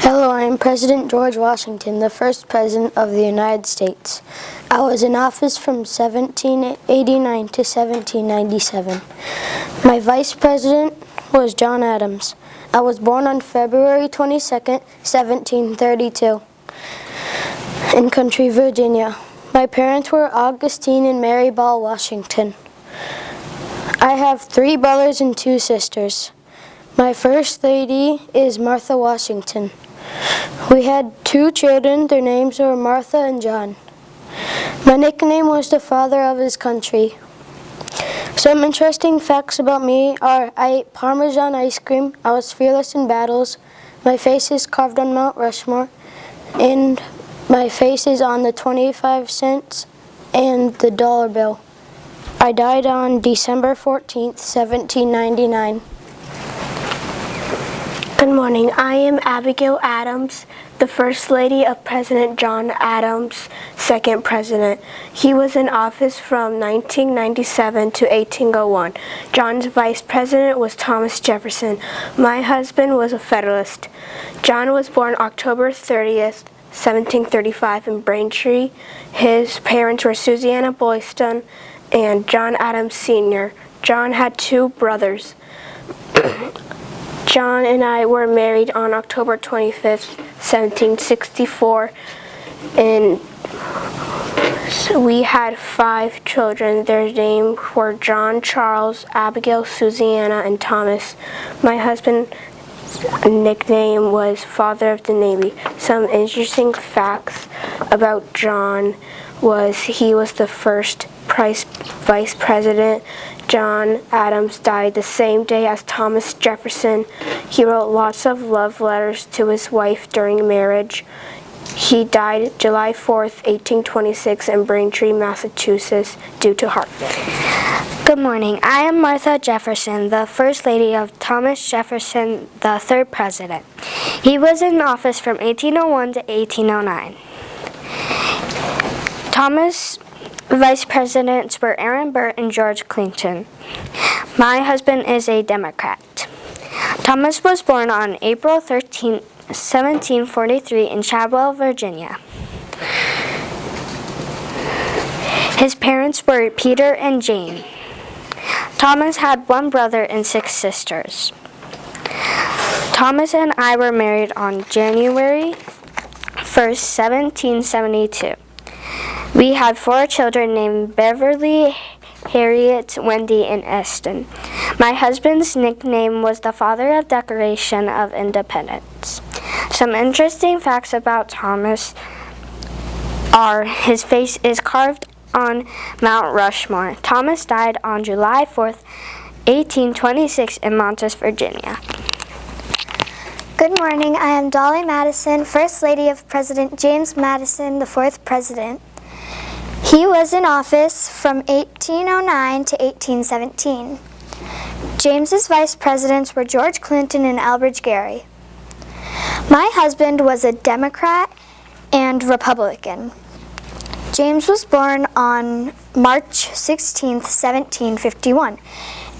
Hello, I am President George Washington, the first President of the United States. I was in office from 1789 to 1797. My Vice President was John Adams. I was born on February 22nd, 1732, in Country, Virginia. My parents were Augustine and Mary Ball Washington. I have 3 brothers and 2 sisters. My First Lady is Martha Washington. We had 2 children. Their names were Martha and John. My nickname was the father of his country. Some interesting facts about me are I ate Parmesan ice cream, I was fearless in battles, my face is carved on Mount Rushmore, and my face is on the 25 cents and the dollar bill. I died on December 14th, 1799. Good morning. I am Abigail Adams, the First Lady of President John Adams, second president. He was in office from 1997 to 1801. John's vice president was Thomas Jefferson. My husband was a Federalist. John was born October 30th, 1735 in Braintree. His parents were Susanna Boylston and John Adams Sr. John had 2 brothers. John and I were married on October 25th, 1764, and so we had 5 children. Their names were John, Charles, Abigail, Susanna, and Thomas. My husband's nickname was Father of the Navy. Some interesting facts about John was he was the first vice president. John Adams died the same day as Thomas Jefferson. He wrote lots of love letters to his wife during marriage. He died July 4th, 1826 in Braintree, Massachusetts due to heart failure. Good morning. I am Martha Jefferson, the First Lady of Thomas Jefferson, the third president. He was in office from 1801 to 1809. Thomas' vice presidents were Aaron Burr and George Clinton. My husband is a Democrat. Thomas was born on April 13, 1743 in Chadwell, Virginia. His parents were Peter and Jane. Thomas had 1 brother and 6 sisters. Thomas and I were married on January 1st, 1772. We had 4 children named Beverly, Harriet, Wendy, and Eston. My husband's nickname was the Father of Declaration of Independence. Some interesting facts about Thomas are his face is carved on Mount Rushmore. Thomas died on July 4th, 1826 in Montes, Virginia. Good morning. I am Dolly Madison, First Lady of President James Madison, the 4th President. He was in office from 1809 to 1817. James's vice presidents were George Clinton and Elbridge Gerry. My husband was a Democrat and Republican. James was born on March 16, 1751,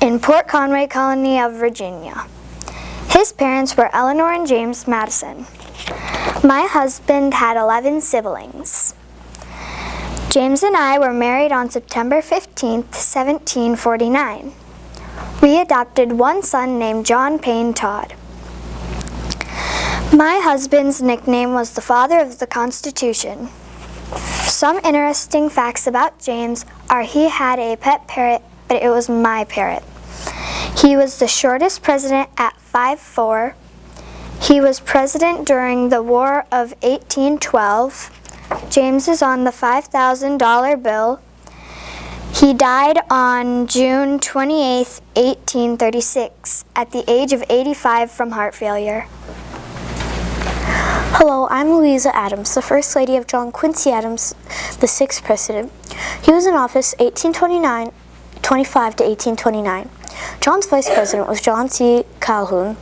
in Port Conway, Colony of Virginia. His parents were Eleanor and James Madison. My husband had 11 siblings. James and I were married on September 15, 1749. We adopted 1 son named John Payne Todd. My husband's nickname was the Father of the Constitution. Some interesting facts about James are he had a pet parrot, but it was my parrot. He was the shortest president at 5'4". He was president during the War of 1812. James is on the $5,000 bill. He died on June 28, 1836, at the age of 85 from heart failure. Hello, I'm Louisa Adams, the First Lady of John Quincy Adams, the 6th President. He was in office 1825 to 1829. John's Vice President was John C. Calhoun.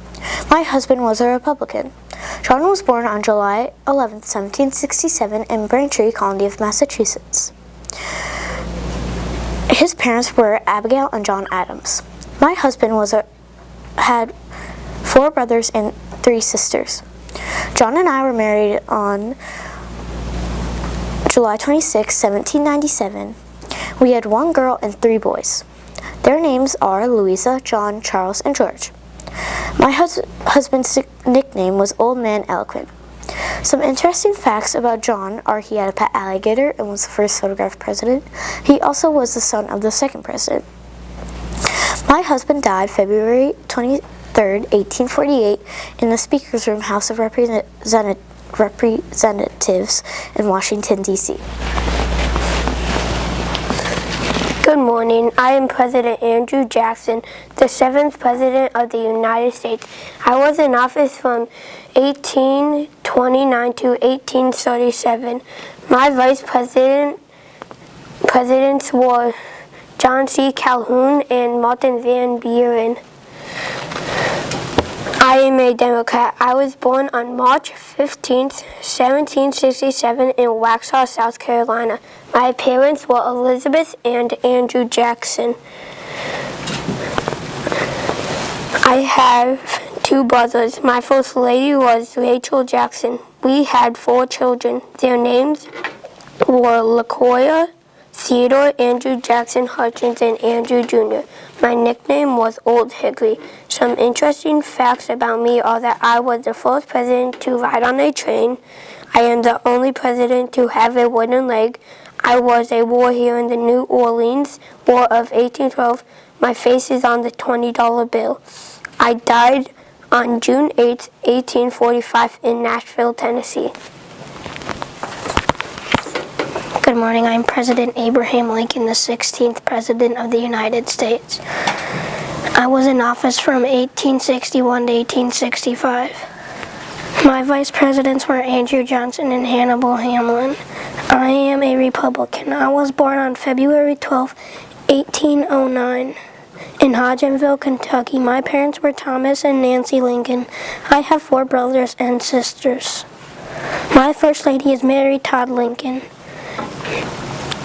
My husband was a Republican. John was born on July 11, 1767 in Braintree, Colony of Massachusetts. His parents were Abigail and John Adams. My husband had 4 brothers and 3 sisters. John and I were married on July 26, 1797. We had 1 girl and 3 boys. Their names are Louisa, John, Charles, and George. My husband's nickname was Old Man Eloquent. Some interesting facts about John are he had a pet alligator and was the first photographed president. He also was the son of the second president. My husband died February 23rd, 1848 in the Speaker's Room, House of Representatives in Washington, D.C. Good morning. I am President Andrew Jackson, the 7th President of the United States. I was in office from 1829 to 1837. My vice presidents were John C. Calhoun and Martin Van Buren. I am a Democrat. I was born on March 15, 1767 in Waxhaw, South Carolina. My parents were Elizabeth and Andrew Jackson. I have 2 brothers. My first lady was Rachel Jackson. We had 4 children. Their names were LaCoya, Theodore, Andrew Jackson Hutchins, and Andrew Jr. My nickname was Old Hickory. Some interesting facts about me are that I was the first president to ride on a train. I am the only president to have a wooden leg. I was a war hero in the New Orleans War of 1812. My face is on the $20 bill. I died on June 8, 1845 in Nashville, Tennessee. Good morning. I'm President Abraham Lincoln, the 16th President of the United States. I was in office from 1861 to 1865. My vice presidents were Andrew Johnson and Hannibal Hamlin. I am a Republican. I was born on February 12, 1809. In Hodgenville, Kentucky. My parents were Thomas and Nancy Lincoln. I have 4 brothers and sisters. My first lady is Mary Todd Lincoln.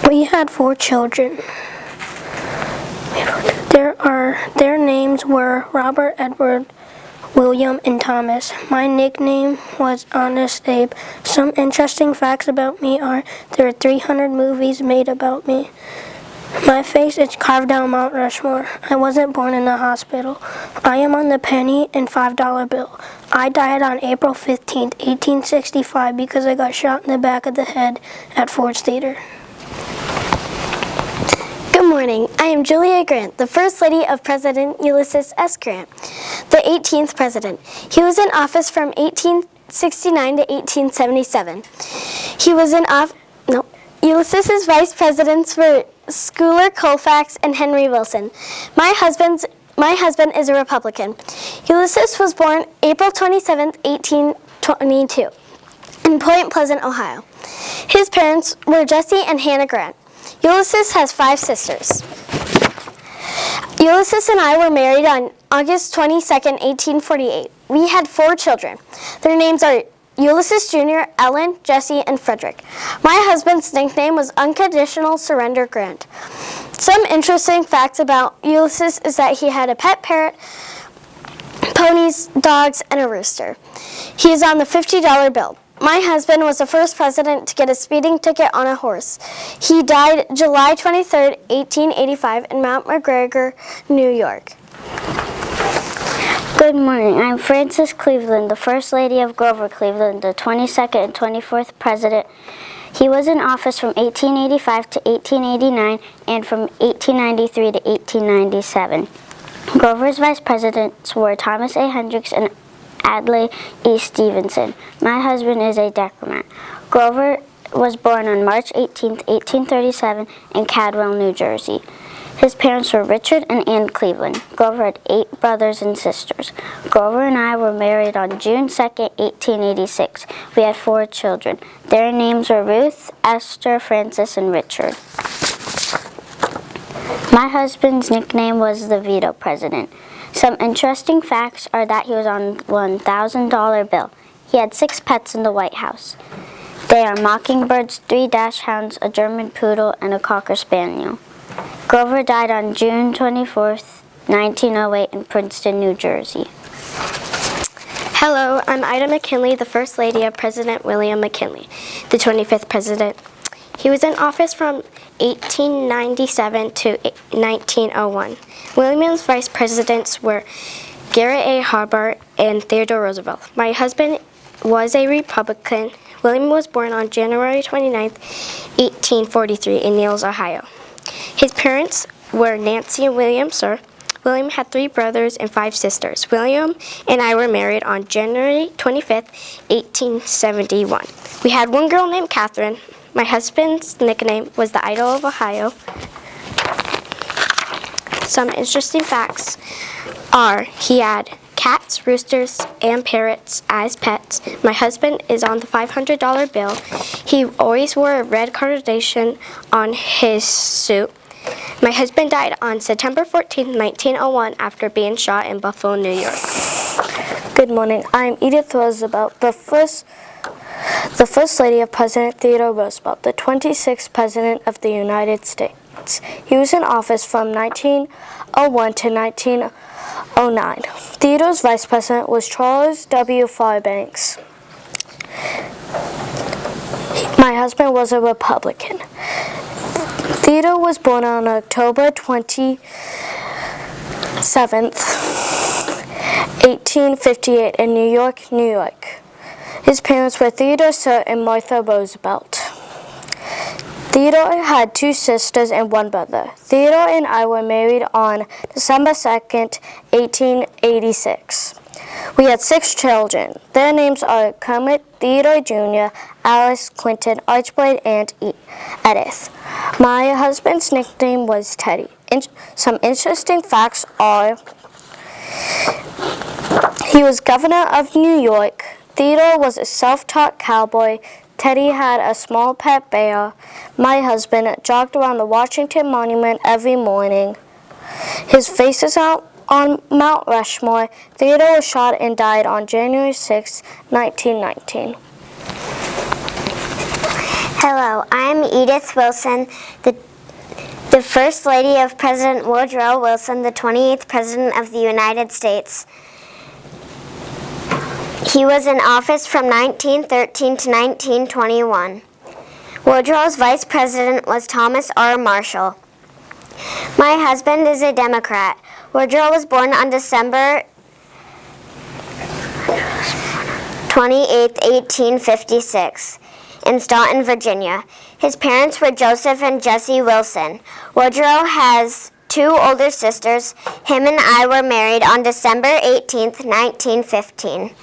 We had 4 children. Their names were Robert, Edward, William, and Thomas. My nickname was Honest Abe. Some interesting facts about me are there are 300 movies made about me. My face is carved out Mount Rushmore. I wasn't born in the hospital. I am on the penny and $5 bill. I died on April 15, 1865 because I got shot in the back of the head at Ford's Theater. Good morning. I am Julia Grant, the First Lady of President Ulysses S. Grant, the 18th President. He was in office from 1869 to 1877. Ulysses' vice presidents were Schuyler Colfax and Henry Wilson. My husband is a Republican. Ulysses was born April 27, 1822, in Point Pleasant, Ohio. His parents were Jesse and Hannah Grant. Ulysses has 5 sisters. Ulysses and I were married on August 22, 1848. We had 4 children. Their names are Ulysses Jr., Ellen, Jesse, and Frederick. My husband's nickname was Unconditional Surrender Grant. Some interesting facts about Ulysses is that he had a pet parrot, ponies, dogs, and a rooster. He is on the $50 bill. My husband was the first president to get a speeding ticket on a horse. He died July 23, 1885 in Mount McGregor, New York. Good morning. I'm Frances Cleveland, the First Lady of Grover Cleveland, the 22nd and 24th President. He was in office from 1885 to 1889 and from 1893 to 1897. Grover's vice presidents were Thomas A. Hendricks and Adlai E. Stevenson. My husband is a Democrat. Grover was born on March 18, 1837 in Cadwell, New Jersey. His parents were Richard and Ann Cleveland. Grover had 8 brothers and sisters. Grover and I were married on June 2, 1886. We had 4 children. Their names were Ruth, Esther, Francis, and Richard. My husband's nickname was the Veto President. Some interesting facts are that he was on $1,000 bill. He had 6 pets in the White House. They are mockingbirds, 3 dachshunds, a German poodle, and a cocker spaniel. Grover died on June 24, 1908 in Princeton, New Jersey. Hello, I'm Ida McKinley, the First Lady of President William McKinley, the 25th President. He was in office from 1897 to 1901. William's vice presidents were Garrett A. Hobart and Theodore Roosevelt. My husband was a Republican. William was born on January 29, 1843 in Niles, Ohio. His parents were Nancy and William Sir. William had 3 brothers and 5 sisters. William and I were married on January 25, 1871. We had one girl named Catherine. My husband's nickname was the Idol of Ohio. Some interesting facts are he had cats, roosters, and parrots as pets. My husband is on the $500 bill. He always wore a red carnation on his suit. My husband died on September 14, 1901 after being shot in Buffalo, New York. Good morning. I'm Edith Roosevelt, the first Lady of President Theodore Roosevelt, the 26th President of the United States. He was in office from 1901 to 1909. Theodore's vice president was Charles W. Fairbanks. My husband was a Republican. Theodore was born on October 27th, 1858 in New York, New York. His parents were Theodore Sir and Martha Roosevelt. Theodore had 2 sisters and 1 brother. Theodore and I were married on December 2nd, 1886. We had 6 children. Their names are Kermit, Theodore Jr., Alice, Quentin, Archibald, and Edith. My husband's nickname was Teddy. Some interesting facts are he was governor of New York. Theodore was a self-taught cowboy. Teddy had a small pet bear. My husband jogged around the Washington Monument every morning. His face is out on Mount Rushmore. Theodore was shot and died on January 6, 1919. Hello, I'm Edith Wilson, the First Lady of President Woodrow Wilson, the 28th President of the United States. He was in office from 1913 to 1921. Woodrow's vice president was Thomas R. Marshall. My husband is a Democrat. Woodrow was born on December 28, 1856. In Staunton, Virginia. His parents were Joseph and Jessie Wilson. Woodrow has 2 older sisters. Him and I were married on December 18, 1915.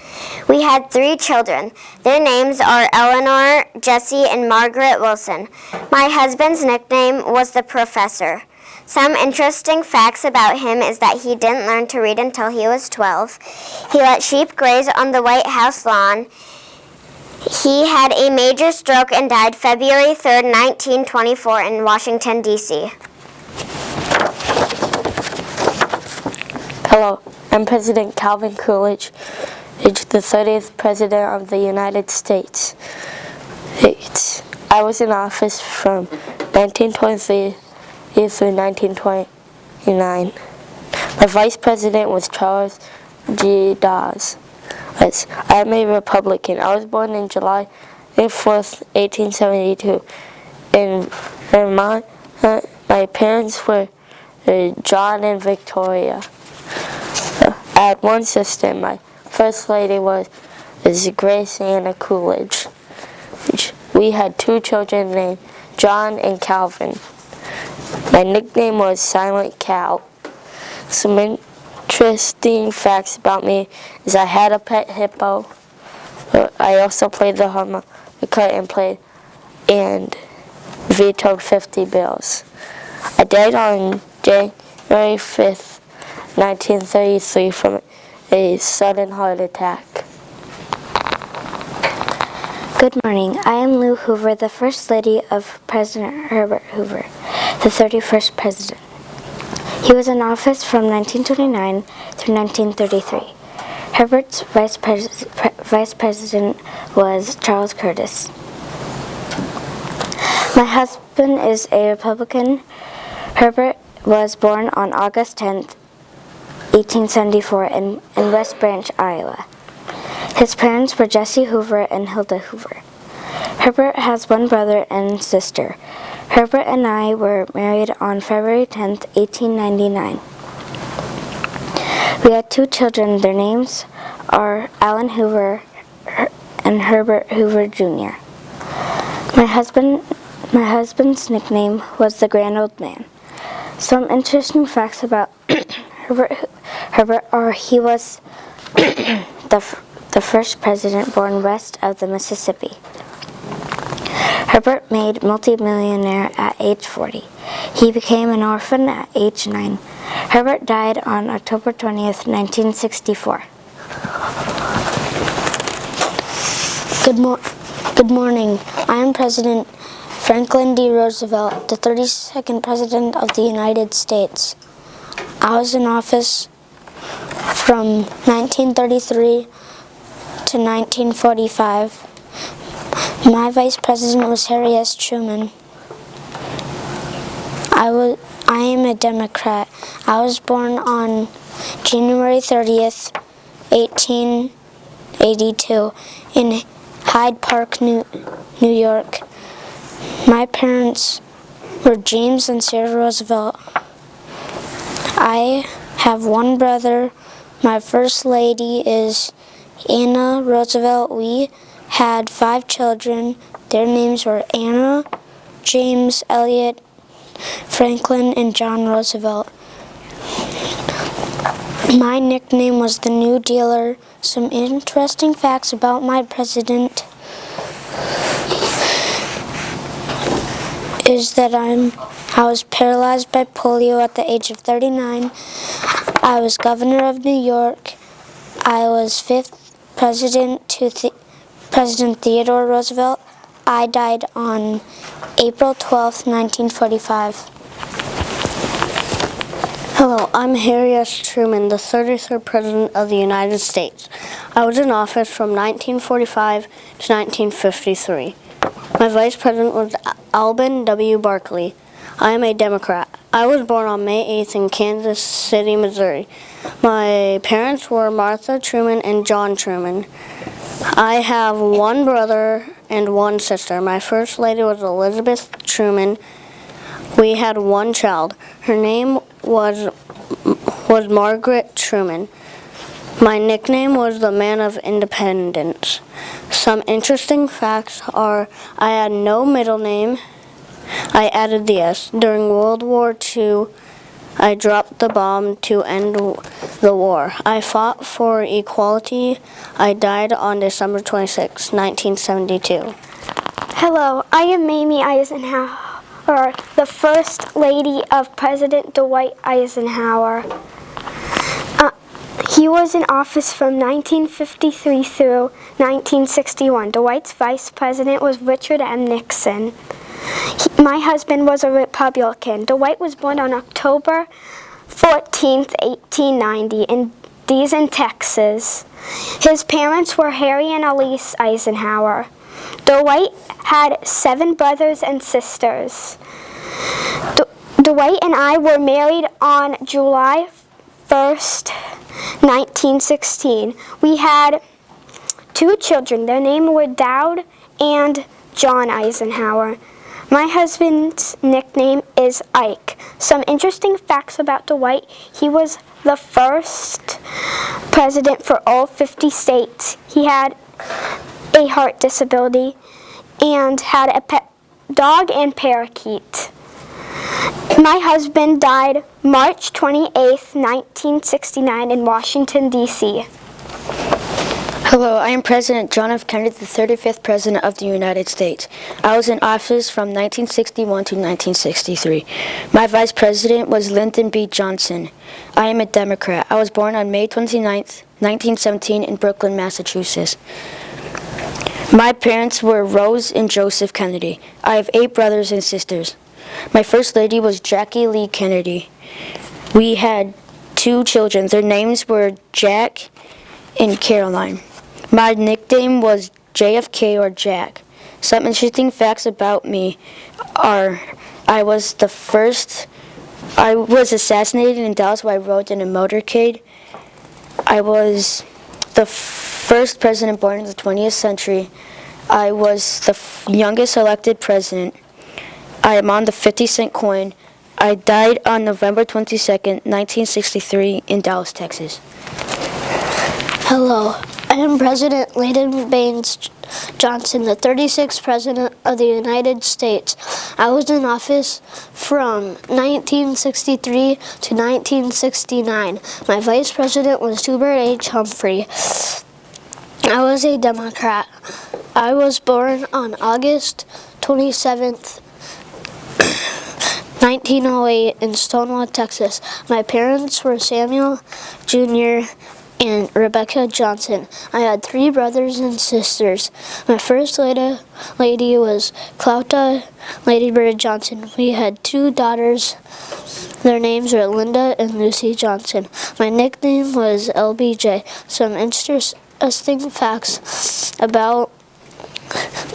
We had 3 children. Their names are Eleanor, Jessie, and Margaret Wilson. My husband's nickname was the Professor. Some interesting facts about him is that he didn't learn to read until he was 12. He let sheep graze on the White House lawn. He had a major stroke and died February 3, 1924 in Washington, D.C. Hello, I'm President Calvin Coolidge, the 30th President of the United States. I was in office from 1923 through 1929. My Vice President was Charles G. Dawes. I'm a Republican. I was born in July 4th, 1872 in Vermont. My parents were John and Victoria. I had 1 sister. My first lady was Grace Anna Coolidge. We had 2 children named John and Calvin. My nickname was Silent Cal. Some interesting facts about me is I had a pet hippo. I also played the harmonica and vetoed 50 bills. I died on January 5th, 1933 from a sudden heart attack. Good morning. I am Lou Hoover, the First Lady of President Herbert Hoover, the 31st President. He was in office from 1929 through 1933. Herbert's vice president was Charles Curtis. My husband is a Republican. Herbert was born on August 10th, 1874 in West Branch, Iowa. His parents were Jesse Hoover and Hilda Hoover. Herbert has one brother and sister. Herbert and I were married on February 10th, 1899. We had 2 children. Their names are Alan Hoover and Herbert Hoover Jr. My husband's nickname was the Grand Old Man. Some interesting facts about Herbert are he was the first president born west of the Mississippi. Herbert made multimillionaire at age 40. He became an orphan at age 9. Herbert died on October 20th, 1964. Good morning. I am President Franklin D. Roosevelt, the 32nd President of the United States. I was in office from 1933 to 1945. My Vice President was Harry S. Truman. I am a Democrat. I was born on January 30th, 1882 in Hyde Park, New York. My parents were James and Sarah Roosevelt. I have one brother. My first lady is Anna Roosevelt. We had 5 children. Their names were Anna, James, Elliot, Franklin, and John Roosevelt. My nickname was the New Dealer. Some interesting facts about my president is that I was paralyzed by polio at the age of 39. I was governor of New York. I was 5th president to President Theodore Roosevelt. I died on April 12th, 1945. Hello, I'm Harry S. Truman, the 33rd President of the United States. I was in office from 1945 to 1953. My Vice President was Alben W. Barkley. I am a Democrat. I was born on May 8th in Kansas City, Missouri. My parents were Martha Truman and John Truman. I have one brother and one sister. My first lady was Elizabeth Truman. We had one child. Her name was Margaret Truman. My nickname was the Man of Independence. Some interesting facts are I had no middle name. I added the S. During World War II, I dropped the bomb to end the war. I fought for equality. I died on December 26, 1972. Hello, I am Mamie Eisenhower, the First Lady of President Dwight Eisenhower. He was in office from 1953 through 1961. Dwight's vice president was Richard M. Nixon. My husband was a Republican. Dwight was born on October 14th, 1890 in Deason, Texas. His parents were Harry and Elise Eisenhower. Dwight had 7 brothers and sisters. Dwight and I were married on July 1st, 1916. We had 2 children. Their names were Dowd and John Eisenhower. My husband's nickname is Ike. Some interesting facts about Dwight: he was the first president for all 50 states. He had a heart disability and had a pet dog and parakeet. My husband died March 28th, 1969 in Washington, D.C. Hello, I am President John F. Kennedy, the 35th President of the United States. I was in office from 1961 to 1963. My Vice President was Lyndon B. Johnson. I am a Democrat. I was born on May 29th, 1917 in Brooklyn, Massachusetts. My parents were Rose and Joseph Kennedy. I have 8 brothers and sisters. My First Lady was Jackie Lee Kennedy. We had 2 children. Their names were Jack and Caroline. My nickname was JFK or Jack. Some interesting facts about me are I was assassinated in Dallas while I rode in a motorcade. I was the first president born in the 20th century. I was the youngest elected president. I am on the 50-cent coin. I died on November 22nd, 1963 in Dallas, Texas. Hello, I am President Lyndon Baines Johnson, the 36th President of the United States. I was in office from 1963 to 1969. My Vice President was Hubert H. Humphrey. I was a Democrat. I was born on August 27th, 1908 in Stonewall, Texas. My parents were Samuel Jr. and Rebecca Johnson. I had 3 brothers and sisters. My first lady was Clota Lady Bird Johnson. We had 2 daughters. Their names were Linda and Lucy Johnson. My nickname was LBJ. Some interesting facts about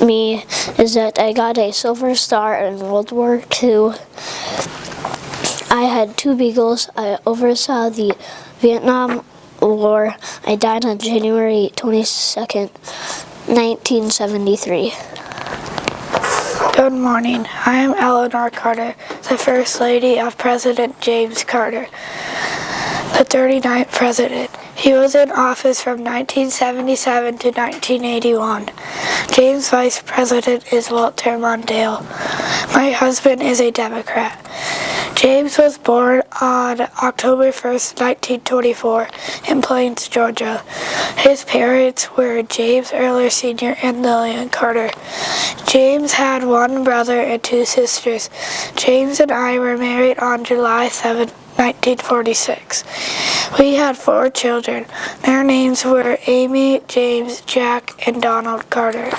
me is that I got a Silver Star in World War II. I had 2 beagles. I oversaw the Vietnam War. I died on January 22nd, 1973. Good morning. I am Eleanor Carter, the First Lady of President James Carter, the 39th President. He was in office from 1977 to 1981. James' Vice President is Walter Mondale. My husband is a Democrat. James was born on October 1st, 1924 in Plains, Georgia. His parents were James Earler Sr. and Lillian Carter. James had 1 brother and 2 sisters. James and I were married on July 7, 1946. We had 4 children. Their names were Amy, James, Jack, and Donald Carter.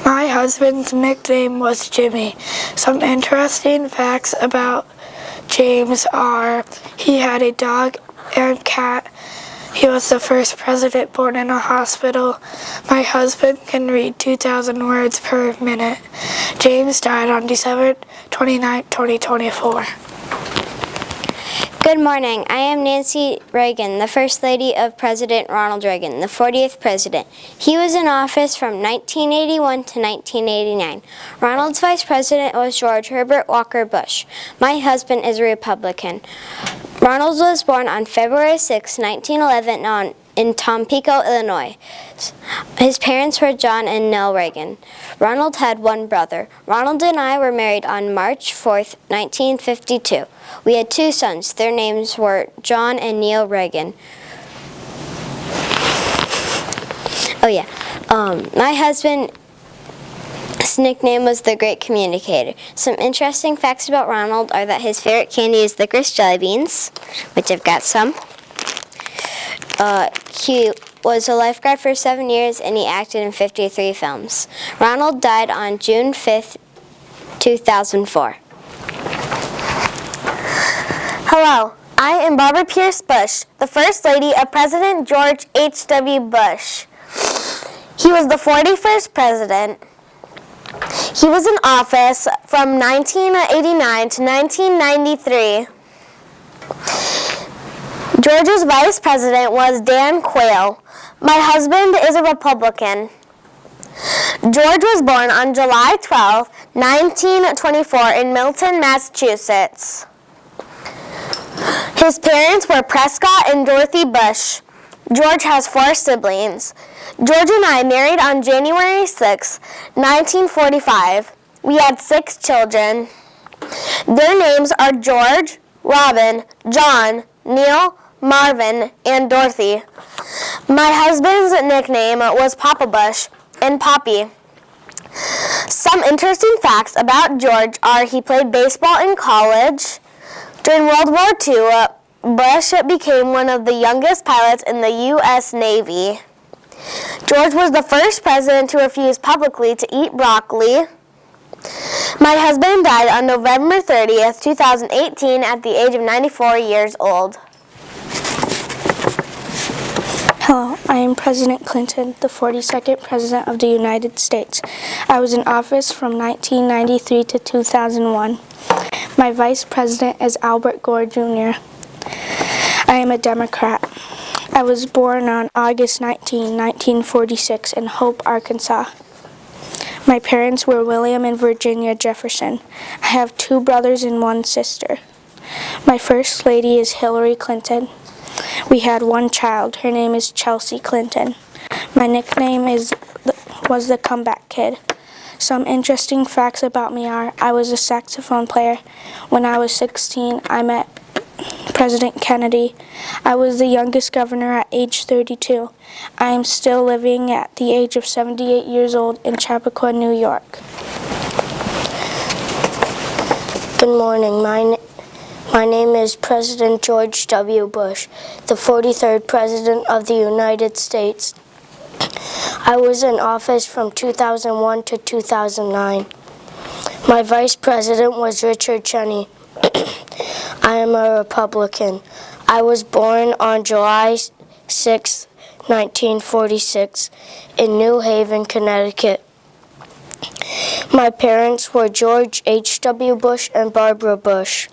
My husband's nickname was Jimmy. Some interesting facts about James are he had a dog and cat. He was the first president born in a hospital. My husband can read 2,000 words per minute. James died on December 29, 2024. Good morning. I am Nancy Reagan, the First Lady of President Ronald Reagan, the 40th President. He was in office from 1981 to 1989. Ronald's Vice President was George Herbert Walker Bush. My husband is a Republican. Ronald was born on February 6, 1911 in Tampico, Illinois. His parents were John and Nell Reagan. Ronald had 1 brother. Ronald and I were married on March 4th, 1952. We had 2 sons. Their names were John and Neil Reagan. My husband's nickname was the Great Communicator. Some interesting facts about Ronald are that his favorite candy is licorice jelly beans, which I've got some. He was a lifeguard for 7 years and he acted in 53 films. Ronald died on June 5th, 2004. Hello, I am Barbara Pierce Bush, the First Lady of President George H.W. Bush. He was the 41st President. He was in office from 1989 to 1993. George's Vice President was Dan Quayle. My husband is a Republican. George was born on July 12, 1924 in Milton, Massachusetts. His parents were Prescott and Dorothy Bush. George has 4 siblings. George and I married on January 6, 1945. We had 6 children. Their names are George, Robin, John, Neil, Marvin, and Dorothy. My husband's nickname was Papa Bush and Poppy. Some interesting facts about George are he played baseball in college. During World War II, Bush became one of the youngest pilots in the U.S. Navy. George was the first president to refuse publicly to eat broccoli. My husband died on November 30th, 2018 at the age of 94 years old. Hello, I am President Clinton, the 42nd President of the United States. I was in office from 1993 to 2001. My Vice President is Albert Gore Jr. I am a Democrat. I was born on August 19, 1946 in Hope, Arkansas. My parents were William and Virginia Jefferson. I have 2 brothers and 1 sister. My first lady is Hillary Clinton. We had 1 child. Her name is Chelsea Clinton. My nickname was the Comeback Kid. Some interesting facts about me are I was a saxophone player. When I was 16, I met President Kennedy. I was the youngest governor at age 32. I am still living at the age of 78 years old in Chappaqua, New York. Good morning. My name is President George W. Bush, the 43rd President of the United States. I was in office from 2001 to 2009. My Vice President was Richard Cheney. I am a Republican. I was born on July 6, 1946, in New Haven, Connecticut. My parents were George H.W. Bush and Barbara Bush.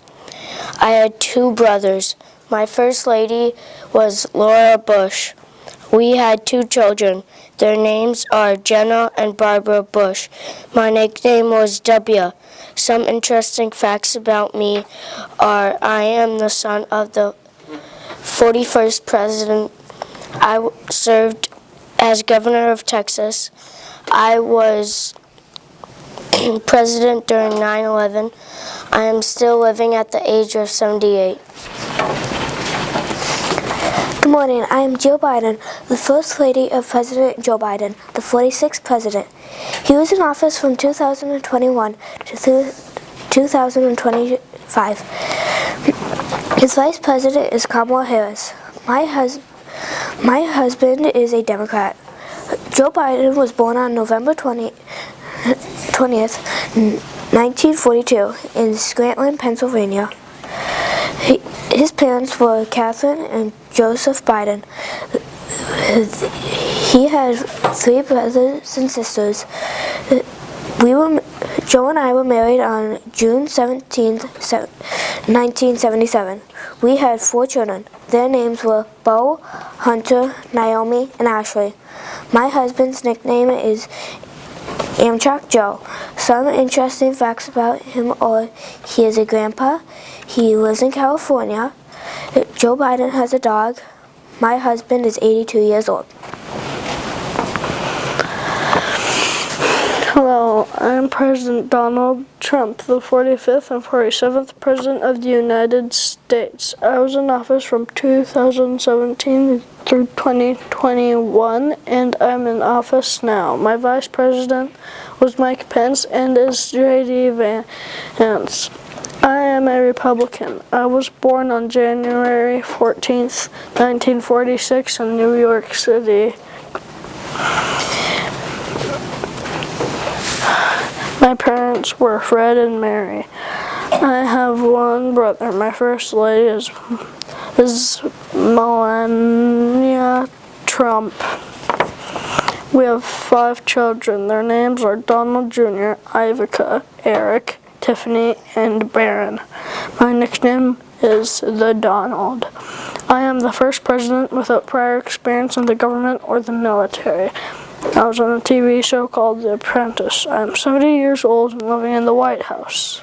I had 2 brothers. My first lady was Laura Bush. We had 2 children. Their names are Jenna and Barbara Bush. My nickname was W. Some interesting facts about me are I am the son of the 41st President. I served as governor of Texas. I was president during 9/11. I am still living at the age of 78. Good morning. I am Joe Biden, the First Lady of President Joe Biden, the 46th President. He was in office from 2021 to 2025. His Vice President is Kamala Harris. My husband is a Democrat. Joe Biden was born on November 20th, 1942 in Scranton, Pennsylvania. His parents were Catherine and Joseph Biden. He had 3 brothers and sisters. Joe and I were married on June 17, 1977. We had 4 children. Their names were Bo, Hunter, Naomi, and Ashley. My husband's nickname is Amtrak Joe. Some interesting facts about him are he is a grandpa. He lives in California. Joe Biden has a dog. My husband is 82 years old. Hello, I am President Donald Trump, the 45th and 47th President of the United States. I was in office from 2017 through 2021, and I'm in office now. My Vice President was Mike Pence and is J.D. Vance. I am a Republican. I was born on January 14th, 1946 in New York City. My parents were Fred and Mary. I have 1 brother. My first lady is Melania Trump. We have 5 children. Their names are Donald Jr., Ivica, Eric, Tiffany, and Barron. My nickname is the Donald. I am the first president without prior experience in the government or the military. I was on a TV show called The Apprentice. I'm 70 years old and living in the White House.